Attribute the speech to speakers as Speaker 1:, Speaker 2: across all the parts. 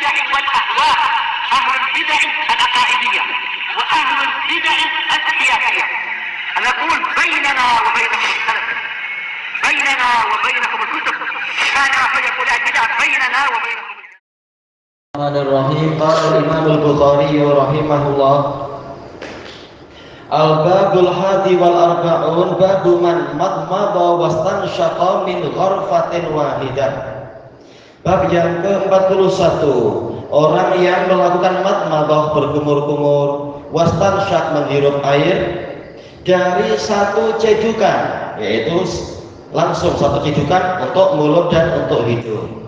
Speaker 1: البدع والأهواء، أهل البدع العقائدية وأهل البدع السياسية. نقول بيننا وبينكم السلف، بيننا وبينكم الكتب، كان فيقول البدع بيننا وبينكم.
Speaker 2: Bismillahirrahmanirrahim. Qala Imam Al-Bukhari rahimahullah, Al-babul hadi wal arba'un, babu man madmada wastanshaqa min gharfatin wahidah. Bab yang ke-41, orang yang melakukan madmadah, berkumur-kumur, wastanshaq, menghirup air dari satu cedukan, yaitu langsung satu cedukan untuk mulut dan untuk hidung.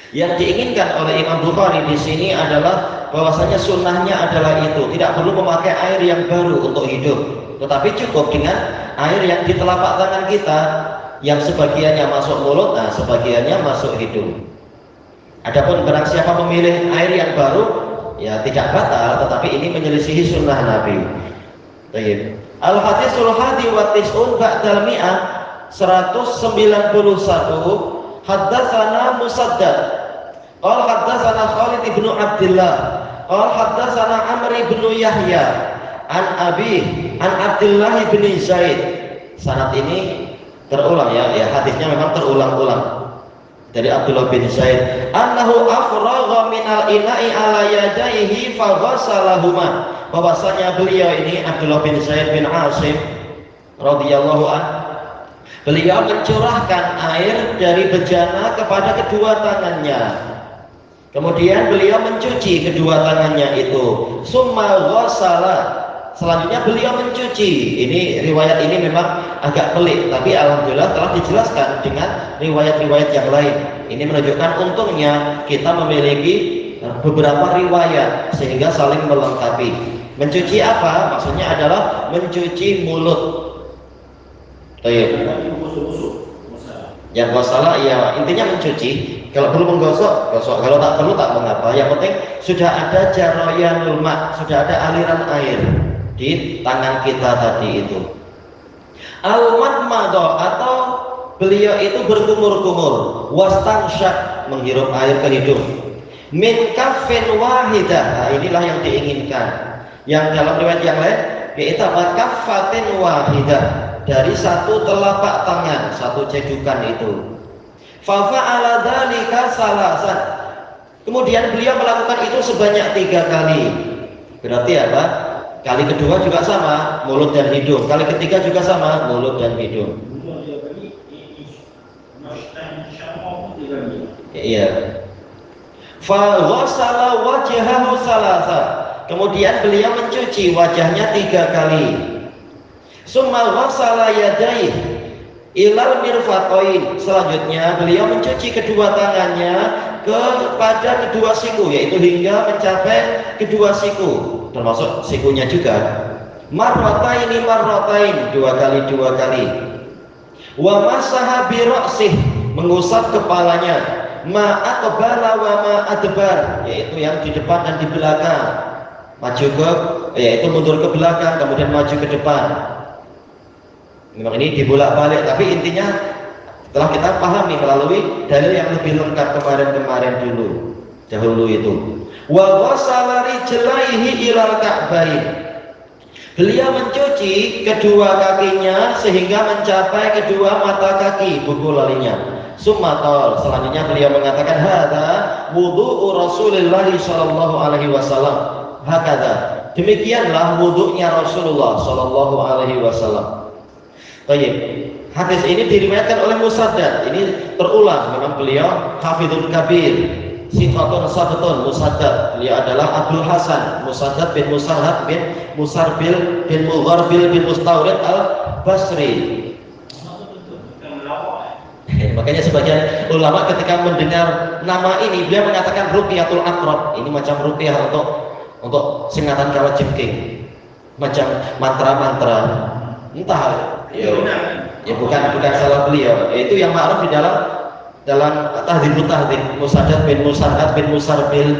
Speaker 2: Yang diinginkan oleh Imam Bukhari di sini adalah bahwasanya sunnahnya adalah itu, tidak perlu memakai air yang baru untuk hidup, tetapi cukup dengan air yang di telapak tangan kita, yang sebagiannya masuk mulut, nah sebagiannya masuk hidung. Adapun barang siapa memilih air yang baru, ya tidak batal, tetapi ini menyelisihi sunnah Nabi. Baik. Al-hadisul hadi wa tis'un ba'dal mi'ah, 191. Haddatsana Musaddad qala haddatsana Khalid ibn Abdullah qala haddatsana Amr ibn Yahya an Abi an Abdullah ibn Zaid. Sanad ini terulang ya, hadisnya memang terulang-ulang dari Abdullah bin Zaid, annahu afragha minal ina'i ala yadayhi fa ghasalahuma, bahwasanya beliau ini Abdullah bin Zaid bin Asim radhiyallahu anhu, beliau mencurahkan air dari bejana kepada kedua tangannya, kemudian beliau mencuci kedua tangannya itu, summa ghasala, selanjutnya beliau mencuci. Ini riwayat ini memang agak pelik, tapi alhamdulillah telah dijelaskan dengan riwayat-riwayat yang lain. Ini menunjukkan untungnya kita memiliki beberapa riwayat sehingga saling melengkapi. Mencuci apa? Maksudnya adalah mencuci mulut. Yang gosala ya intinya mencuci. Kalau perlu menggosok, gosok. Kalau tak perlu tak mengapa. Yang penting sudah ada jarayanul ma, sudah ada aliran air di tangan kita tadi itu. Al-madmadah, atau beliau itu berkumur-kumur, wastanshaq, menghirup air ke hidung, min kaffin wahidah. Nah, inilah yang diinginkan. Yang dalam riwayat yang lain yaitu kaffatin wahidah, dari satu telapak tangan, satu cedukan itu. Fa fa'ala dzalika salasan. Kemudian beliau melakukan itu sebanyak 3 kali. Berarti apa? Kali kedua juga sama, mulut dan hidung. Kali ketiga juga sama, mulut dan hidung. Iya. Fa ghasala wajhahu salasa. Kemudian beliau mencuci wajahnya 3 kali. Summa ghasala yadayhi ilal mirfaqain. Selanjutnya beliau mencuci kedua tangannya kepada kedua siku, yaitu hingga mencapai kedua siku, termasuk sikunya juga. Marrataini marratain, 2 kali. Wa masaha bi ra'sih, mengusap kepalanya. Ma aqbala wa ma adbar, yaitu yang di depan dan di belakang. Maju ke, yaitu mundur ke belakang, kemudian maju ke depan. Memang ini dibolak-balik, tapi intinya telah kita pahami melalui dalil yang lebih lengkap kemarin dahulu itu. Wa ghasala rijlaihi ilal ka'bain. Beliau mencuci kedua kakinya sehingga mencapai kedua mata kaki, buku lalinya. Summatol, selanjutnya beliau mengatakan, hadza wudu'u Rasulullah sallallahu alaihi wasallam. Hakadha, demikianlah wudu'nya Rasulullah sallallahu alaihi wasallam. Baik, hadis ini diriwayatkan oleh Musaddad. Ini terulang, memang beliau hafidhul kabir, sifatun sabtun. Musaddad, beliau adalah Abdul Hasan Musaddad bin Musarhad bin Musarbil bin Mugharbil bin Mustawrid al-Basri. Makanya sebagian ulama ketika mendengar nama ini, beliau mengatakan ruqyatul aqrab. Ini macam ruqyah untuk singatan kala jengking, macam mantra-mantra. Entah ya bukan salah beliau. Itu yang ma'ruf di dalam tahdhibut tahdhib, Musaddad bin Musarhad bin Musarbil.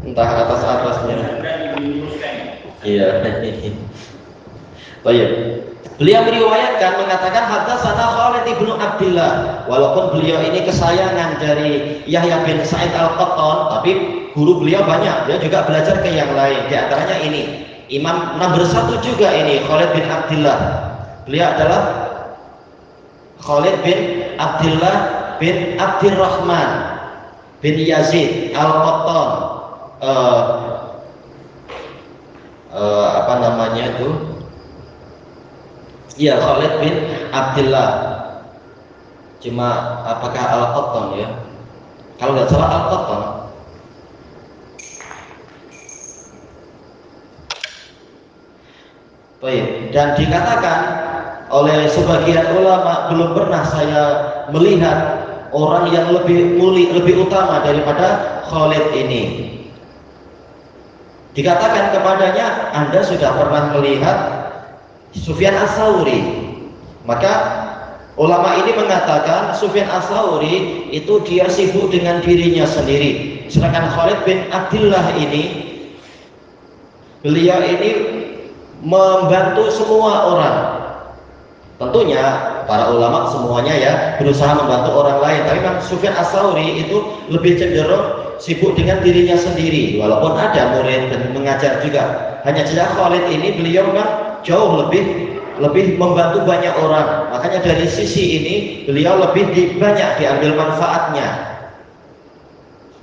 Speaker 2: Entah atas-atasnya. Iya. Baik. Beliau meriwayatkan mengatakan haddatsana Khalid ibnu Abdillah, walaupun beliau ini kesayangan dari Yahya bin Sa'id Al-Qattan, tapi guru beliau banyak, dia juga belajar ke yang lain, di antaranya ini imam nomor 1 juga ini Khalid bin Abdillah. Beliau adalah Khalid bin Abdillah bin Abdirrahman bin Yazid Al-Qattan, apa namanya itu? Iya, Khalid bin Abdillah. Cuma apakah Al-Qattan ya? Kalau nggak salah Al-Qattan. Baik, dan dikatakan oleh sebagian ulama, belum pernah saya melihat orang yang lebih mulia, lebih utama daripada Khalid ini. Dikatakan kepadanya, Anda sudah pernah melihat Sufyan Ats-Tsauri. Maka ulama ini mengatakan Sufyan Ats-Tsauri itu dia sibuk dengan dirinya sendiri, sedangkan Khalid bin Abdillah ini, beliau ini membantu semua orang. Tentunya para ulama semuanya ya berusaha membantu orang lain, tapi memang Sufyan Ats-Tsauri itu lebih cenderung sibuk dengan dirinya sendiri, walaupun ada murid dan mengajar juga. Hanya saja Khalid ini beliau memang jauh lebih membantu banyak orang, makanya dari sisi ini beliau lebih banyak diambil manfaatnya,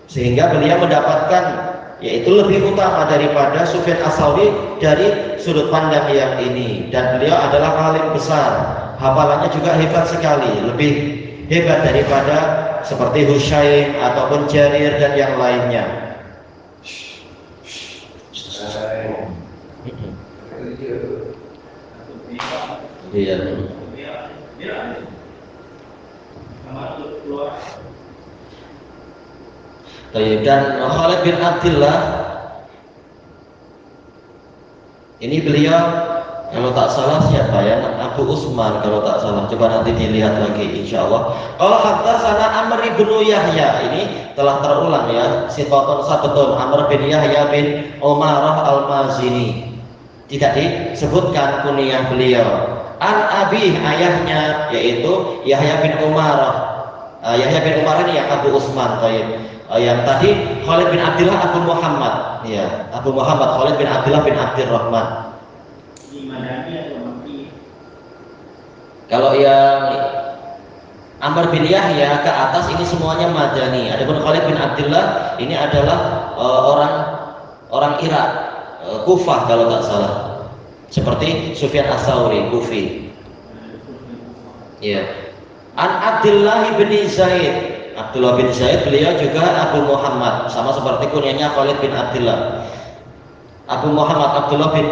Speaker 2: sehingga beliau mendapatkan yaitu lebih utama daripada Sufyan Ats-Tsauri dari sudut pandang yang ini. Dan beliau adalah alim besar, hafalannya juga hebat sekali, lebih hebat daripada seperti Husyaim ataupun Jarir dan yang lainnya. Iya. Dan Khalid bin Abdillah ini beliau kalau tak salah siapa ya, Abu Usman kalau tak salah, coba nanti dilihat lagi insyaallah. Kalau haddatsana Amr bin Yahya, ini telah terulang ya, siqatun sabtun Amr bin Yahya bin Umarah Al-Mazini, tidak disebutkan kunyah beliau. An abi, ayahnya yaitu Yahya bin Umarah. Yahya bin Umarah ini yang Abu Usman. Yang tadi Khalid bin Abdillah Abu Muhammad. Ya, Abu Muhammad Khalid bin Abdillah bin Abdirrahman. Kalau yang Amr bin Yahya ke atas ini semuanya Madani. Adapun Khalid bin Abdillah ini adalah orang Irak, Kufah kalau tak salah. Seperti Sufyan Ats-Tsauri, Kufi. Ya. An Abdullah bin Zaid. Abdullah bin Zaid beliau juga Abu Muhammad, sama seperti kunyanya Khalid bin Abdillah. Abu Muhammad Abdullah bin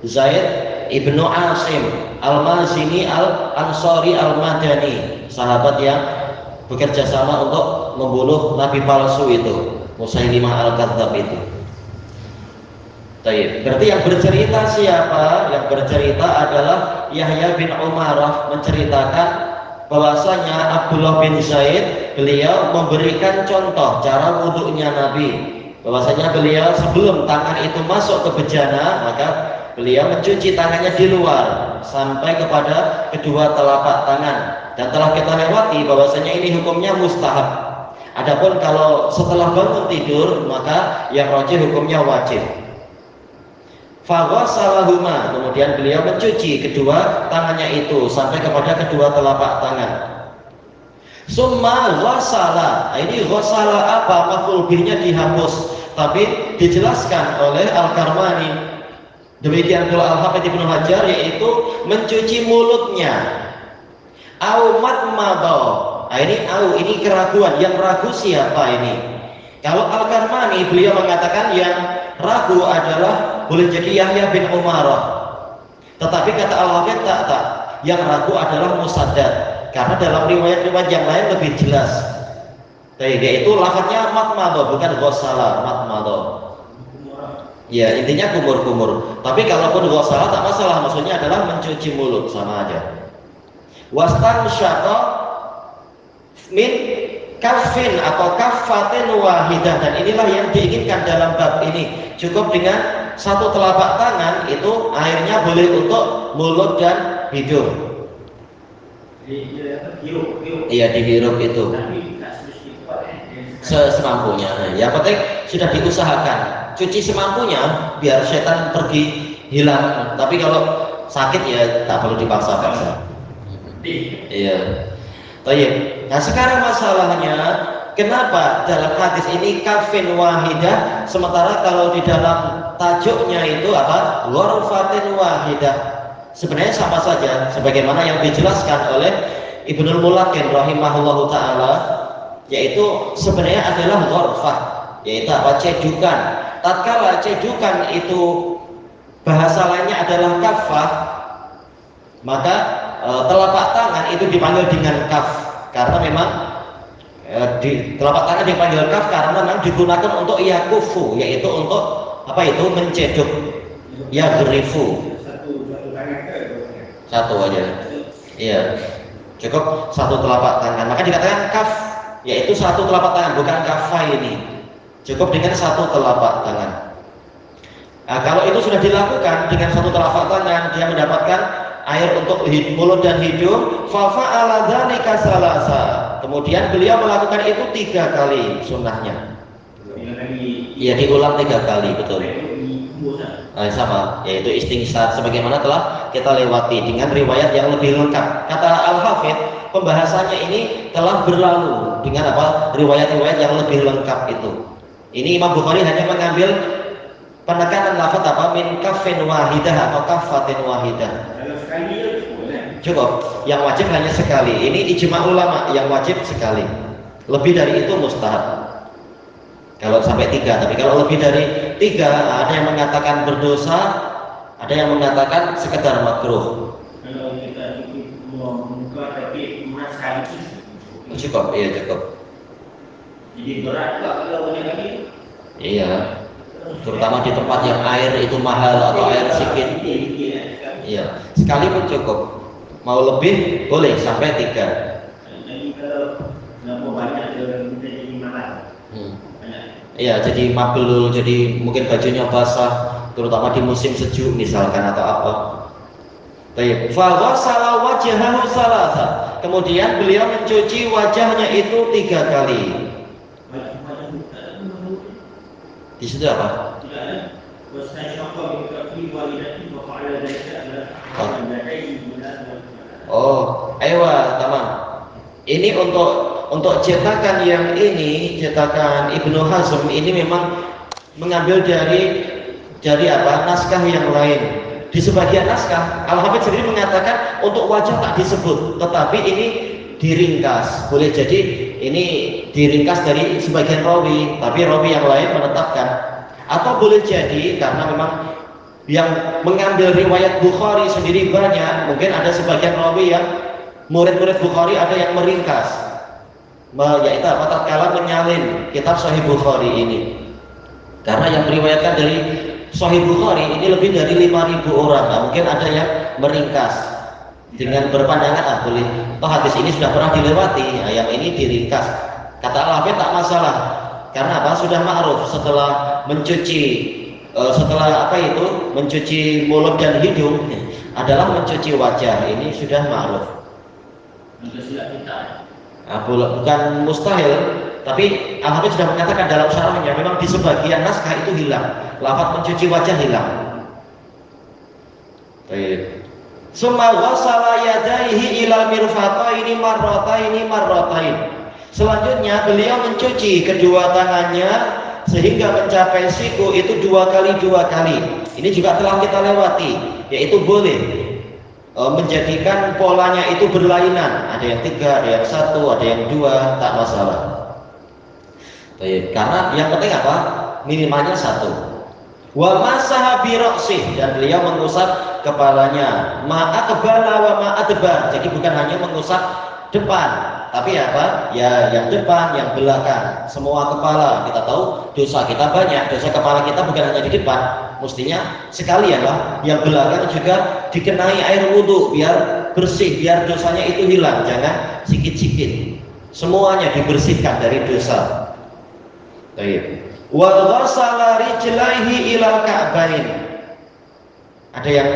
Speaker 2: Zaid ibnu Asim Al-Mazini Al-Ansari Al-Madani, sahabat yang bekerja sama untuk membunuh nabi palsu itu, Musailimah Al-Kadzdzab itu. Berarti yang bercerita siapa? Yang bercerita adalah Yahya bin Umarah, menceritakan bahwasanya Abdullah bin Zaid beliau memberikan contoh cara wudhunya Nabi. Bahwasanya beliau sebelum tangan itu masuk ke bejana, maka beliau mencuci tangannya di luar sampai kepada kedua telapak tangan. Dan telah kita lewati bahwasanya ini hukumnya mustahab. Adapun kalau setelah bangun tidur, maka yang rajih hukumnya wajib. Faghasalahuma, kemudian beliau mencuci kedua tangannya itu sampai kepada kedua telapak tangan. Summa ghasala, ini ghasala apa? Maf'ul bihnya dihapus, tapi dijelaskan oleh Al-Karmani. Demikian pula Al-Hafidz Ibnu Hajar, yaitu mencuci mulutnya. Au madmadha. Ini keraguan, yang ragu siapa ini? Kalau Al-Karmani beliau mengatakan yang ragu adalah boleh jadi Yahya bin Umarah. Tetapi kata Al-Hafidz tak. Yang ragu adalah Musaddad, karena dalam riwayat-riwayat yang lain lebih jelas. Yaitu lafadznya matmadho, bukan ghasala, matmadho. Ya, intinya kumur-kumur. Tapi kalaupun ghasala tak masalah, maksudnya adalah mencuci mulut, sama aja. Wastansyaqa min kafin atau kafatin wahidah, dan inilah yang diinginkan dalam bab ini. Cukup dengan satu telapak tangan itu airnya boleh untuk mulut dan hidung. Iya, dihirup itu. Semampunya. Yang penting sudah diusahakan. Cuci semampunya biar setan pergi hilang. Tapi kalau sakit ya tak perlu dipaksa-paksa. Iya. Baik. Nah sekarang masalahnya, kenapa dalam hadis ini kafin wahidah, sementara kalau di dalam tajuknya itu apa? Ghurfatin wahidah. Sebenarnya sama saja, sebagaimana yang dijelaskan oleh Ibnul Mulakin rahimahullahu taala, yaitu sebenarnya adalah ghurfah, yaitu apa? Cedukan. Tatkala cedukan itu bahasa lainnya adalah kafah, maka telapak tangan itu dipanggil dengan kaf, karena memang di telapak tangan dipanggil kaf karena memang digunakan untuk yakufu, yaitu untuk apa itu menceduk, yagrifu. Satu aja, iya, cukup satu telapak tangan. Maka dikatakan kaf, yaitu satu telapak tangan, bukan kafah ini. Cukup dengan satu telapak tangan. Nah, kalau itu sudah dilakukan dengan satu telapak tangan, dia mendapatkan air untuk mulut dan hidung. Fafa'ala dzalika salasa. Kemudian beliau melakukan itu 3 kali sunnahnya. Iya, diulang 3 kali, betul. Nah, sama, yaitu istighfar sebagaimana telah kita lewati dengan riwayat yang lebih lengkap. Kata Al-Hafidz, pembahasannya ini telah berlalu dengan apa? Riwayat-riwayat yang lebih lengkap itu. Ini Imam Bukhari hanya mengambil penekanan lafaz apa? Min kafin wahidah atau kafatin wahidah. Cukup. Yang wajib hanya sekali. Ini ijma ulama, yang wajib sekali. Lebih dari itu mustahab. Kalau sampai 3, tapi kalau lebih dari 3, ada yang mengatakan berdosa, ada yang mengatakan sekedar makruh.
Speaker 3: Kalau kita membuka tapi emas sekali
Speaker 2: Cukup, iya cukup.
Speaker 3: jadi berat lah kalau banyak lagi.
Speaker 2: Iya. Terutama di tempat yang air itu mahal atau air sedikit. Iya. Sekali pun cukup. Mau lebih boleh sampai 3.
Speaker 3: Jadi kalau nggak mau banyak jadi mahal.
Speaker 2: Iya, jadi mabelul, jadi mungkin bajunya basah, terutama di musim sejuk misalkan atau apa. Baik. Fa ghasala wajhahu salasa. Kemudian beliau mencuci wajahnya itu 3 kali. Di situ apa? Oh, ayo tamam. Ini untuk cetakan yang ini, cetakan Ibnu Hazm ini memang mengambil dari apa? Naskah yang lain. Di sebagian naskah, Al-Hafidz sendiri mengatakan untuk wajah tak disebut, tetapi ini diringkas. Boleh jadi ini diringkas dari sebagian rawi, tapi rawi yang lain menetapkan. Atau boleh jadi karena memang yang mengambil riwayat Bukhari sendiri banyak, mungkin ada sebagian rawi yang murid-murid Bukhari ada yang meringkas, yaitu apa? Tatkala menyalin kitab Sahih Bukhari ini. Karena yang meriwayatkan dari Sahih Bukhari ini lebih dari 5.000 orang. Nah, mungkin ada yang meringkas dengan berpandangan boleh. Toh hadis ini sudah pernah dilewati, nah, yang ini diringkas. Kata Al-Hafidz tak masalah. Karena apa? Sudah ma'ruf setelah mencuci mencuci mulut dan hidung adalah mencuci wajah. Ini sudah ma'ruf. Nah, bukan mustahil, tapi Al-Hafidz sudah mengatakan dalam syarahnya memang di sebagian naskah itu hilang, lafaz mencuci wajah hilang. Baik. Summa ghasala yadayhi ilal mirfaqaini marratain. Selanjutnya beliau mencuci kedua tangannya sehingga mencapai siku itu 2 kali. Ini juga telah kita lewati, yaitu boleh menjadikan polanya itu berlainan, ada yang 3, ada yang 1, ada yang 2, tak masalah. Baik, karena yang penting apa? Minimalnya 1. Wa masaha bi ra'sih, dan beliau mengusap kepalanya. Ma'aqbala wa ma'adbar. Jadi bukan hanya mengusap depan, tapi apa? Ya yang depan, yang belakang, semua kepala. Kita tahu dosa kita banyak, dosa kepala kita bukan hanya di depan, mestinya sekalian lah. Yang belakang juga dikenai air wudhu biar bersih, biar dosanya itu hilang, jangan sikit-sikit. Semuanya dibersihkan dari dosa. Baik. Wa ghasala rijlaihi ilal ka'bain. Ada yang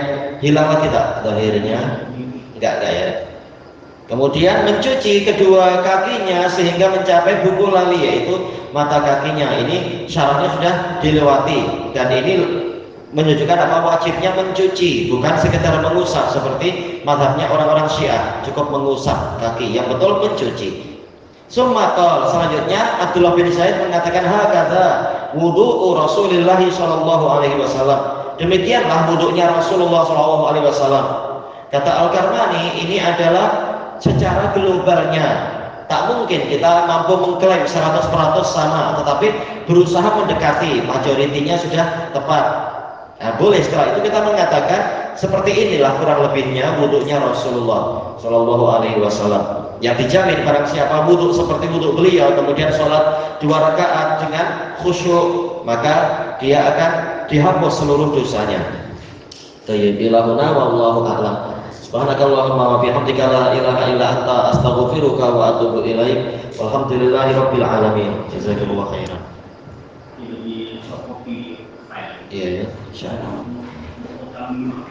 Speaker 2: hilang lagi tak zahirnya? Enggak ya. Kemudian mencuci kedua kakinya sehingga mencapai buku lali, yaitu mata kakinya. Ini syaratnya sudah dilewati, dan ini menunjukkan apa wajibnya mencuci, bukan sekedar mengusap seperti mazhabnya orang-orang Syiah, cukup mengusap kaki. Yang betul mencuci. Summa selanjutnya Abdullah bin Zaid mengatakan hakadza wudu'u Rasulillah sallallahu alaihi wasallam. Demikianlah wudu'nya Rasulullah sallallahu alaihi wasallam. Kata Al-Karmani, ini adalah secara globalnya. Tak mungkin kita mampu mengklaim 100% sama, tetapi berusaha mendekati, majoritinya sudah tepat. Nah, boleh setelah itu kita mengatakan seperti inilah kurang lebihnya wudu'nya Rasulullah sallallahu alaihi wasallam. Yang dijamin barang siapa wudhu seperti wudhu beliau, kemudian sholat 2 rakaat dengan khusyuk, maka dia akan dihapus seluruh dosanya. Tayyibillahuna wallahu a'lam. Subhanakallahumma wa bihamdika la ilaha illa anta astaghfiruka wa atubu ilaik. Walhamdulillahirabbil alamin. Jazakumullah khairan.
Speaker 3: Ini di sokopi file.
Speaker 2: Iya ya, insyaallah.
Speaker 3: Utama